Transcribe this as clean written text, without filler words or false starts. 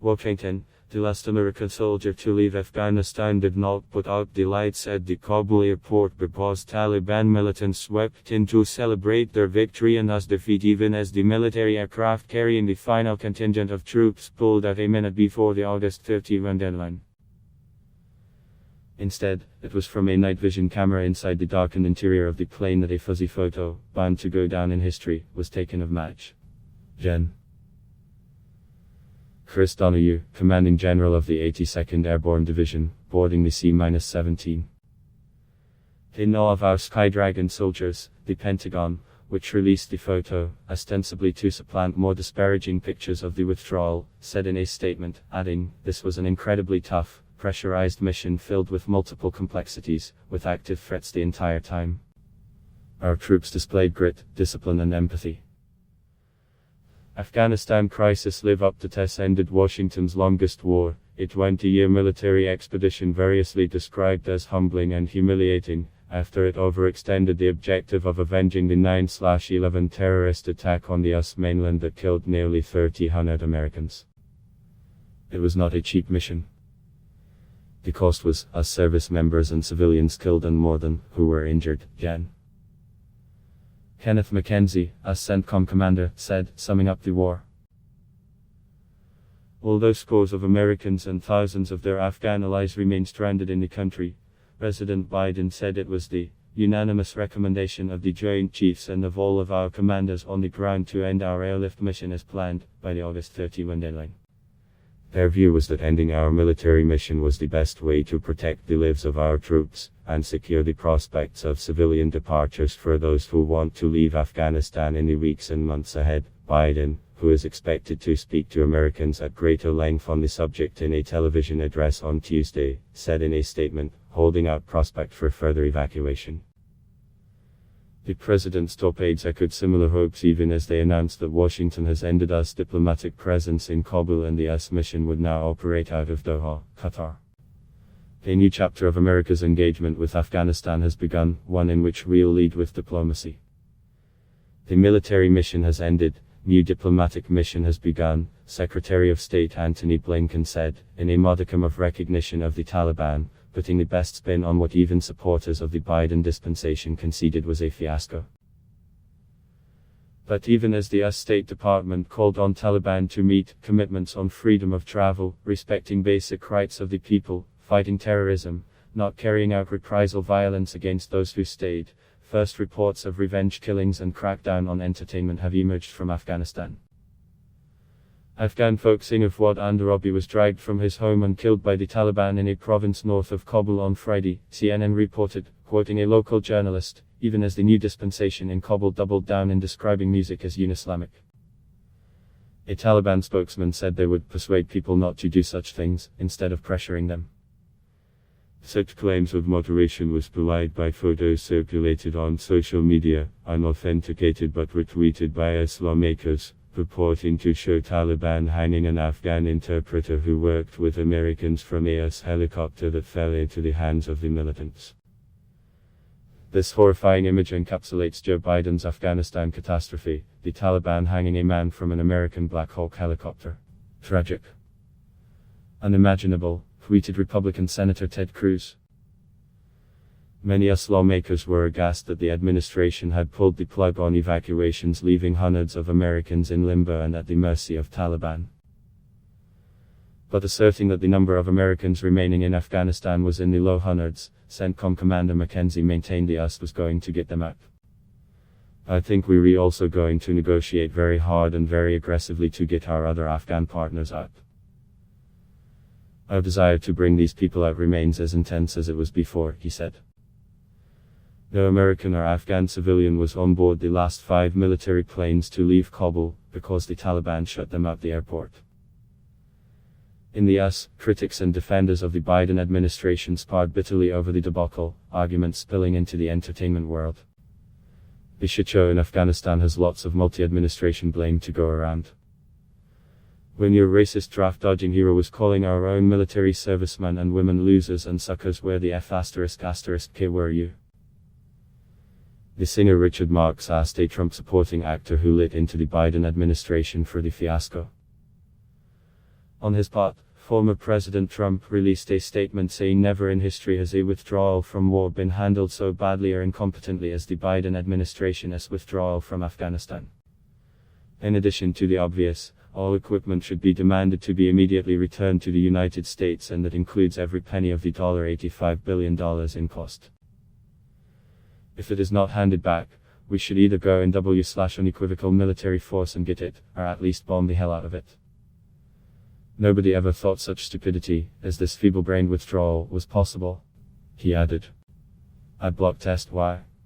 Washington, the last American soldier to leave Afghanistan did not put out the lights at the Kabul airport because Taliban militants swept in to celebrate their victory and thus defeat, even as the military aircraft carrying the final contingent of troops pulled out a minute before the August 31 deadline. Instead, it was from a night vision camera inside the darkened interior of the plane that a fuzzy photo, bound to go down in history, was taken of Maj. Gen. Chris Donahue, Commanding General of the 82nd Airborne Division, boarding the C-17. They know of our Sky Dragon soldiers, the Pentagon, which released the photo, ostensibly to supplant more disparaging pictures of the withdrawal, said in a statement, adding, "This was an incredibly tough, pressurized mission filled with multiple complexities, with active threats the entire time. Our troops displayed grit, discipline and empathy." Afghanistan crisis live up to test ended Washington's longest war, a 20-year military expedition variously described as humbling and humiliating, after it overextended the objective of avenging the 9/11 terrorist attack on the US mainland that killed nearly 3,000 Americans. It was not a cheap mission. The cost was, US service members and civilians killed and more than, who were injured, Gen. Kenneth McKenzie, US CENTCOM commander, said, summing up the war. Although scores of Americans and thousands of their Afghan allies remain stranded in the country, President Biden said it was the unanimous recommendation of the Joint Chiefs and of all of our commanders on the ground to end our airlift mission as planned, by the August 31 deadline. Their view was that ending our military mission was the best way to protect the lives of our troops, and secure the prospects of civilian departures for those who want to leave Afghanistan in the weeks and months ahead. Biden, who is expected to speak to Americans at greater length on the subject in a television address on Tuesday, said in a statement, holding out prospect for further evacuation. The president's top aides echoed similar hopes even as they announced that Washington has ended US diplomatic presence in Kabul and the US mission would now operate out of Doha, Qatar. A new chapter of America's engagement with Afghanistan has begun, one in which we'll lead with diplomacy. The military mission has ended, new diplomatic mission has begun, Secretary of State Antony Blinken said, in a modicum of recognition of the Taliban, putting the best spin on what even supporters of the Biden dispensation conceded was a fiasco. But even as the US State Department called on Taliban to meet commitments on freedom of travel, respecting basic rights of the people, fighting terrorism, not carrying out reprisal violence against those who stayed, first reports of revenge killings and crackdown on entertainment have emerged from Afghanistan. Afghan folk sing of what Andarabi was dragged from his home and killed by the Taliban in a province north of Kabul on Friday, CNN reported, quoting a local journalist, even as the new dispensation in Kabul doubled down in describing music as un-Islamic. A Taliban spokesman said they would persuade people not to do such things, instead of pressuring them. Such claims of moderation was belied by photos circulated on social media, unauthenticated but retweeted by US lawmakers, purporting to show Taliban hanging an Afghan interpreter who worked with Americans from a US helicopter that fell into the hands of the militants. This horrifying image encapsulates Joe Biden's Afghanistan catastrophe, the Taliban hanging a man from an American Black Hawk helicopter. Tragic. Unimaginable, tweeted Republican Senator Ted Cruz. Many US lawmakers were aghast that the administration had pulled the plug on evacuations, leaving hundreds of Americans in limbo and at the mercy of Taliban. But asserting that the number of Americans remaining in Afghanistan was in the low hundreds, CENTCOM Commander McKenzie maintained the US was going to get them out. "I think we're also going to negotiate very hard and very aggressively to get our other Afghan partners out. Our desire to bring these people out remains as intense as it was before," he said. No American or Afghan civilian was on board the last 5 military planes to leave Kabul, because the Taliban shut them out the airport. In the US, critics and defenders of the Biden administration sparred bitterly over the debacle, arguments spilling into the entertainment world. The shit show in Afghanistan has lots of multi-administration blame to go around. When your racist draft-dodging hero was calling our own military servicemen and women losers and suckers, where the F***K were you? The singer Richard Marx asked a Trump-supporting actor who lit into the Biden administration for the fiasco. On his part, former President Trump released a statement saying never in history has a withdrawal from war been handled so badly or incompetently as the Biden administration's withdrawal from Afghanistan. In addition to the obvious, all equipment should be demanded to be immediately returned to the United States, and that includes every penny of the $85 billion in cost. If it is not handed back, we should either go in unequivocal military force and get it, or at least bomb the hell out of it. Nobody ever thought such stupidity, as this feeble-brained withdrawal, was possible, he added. I block test Y.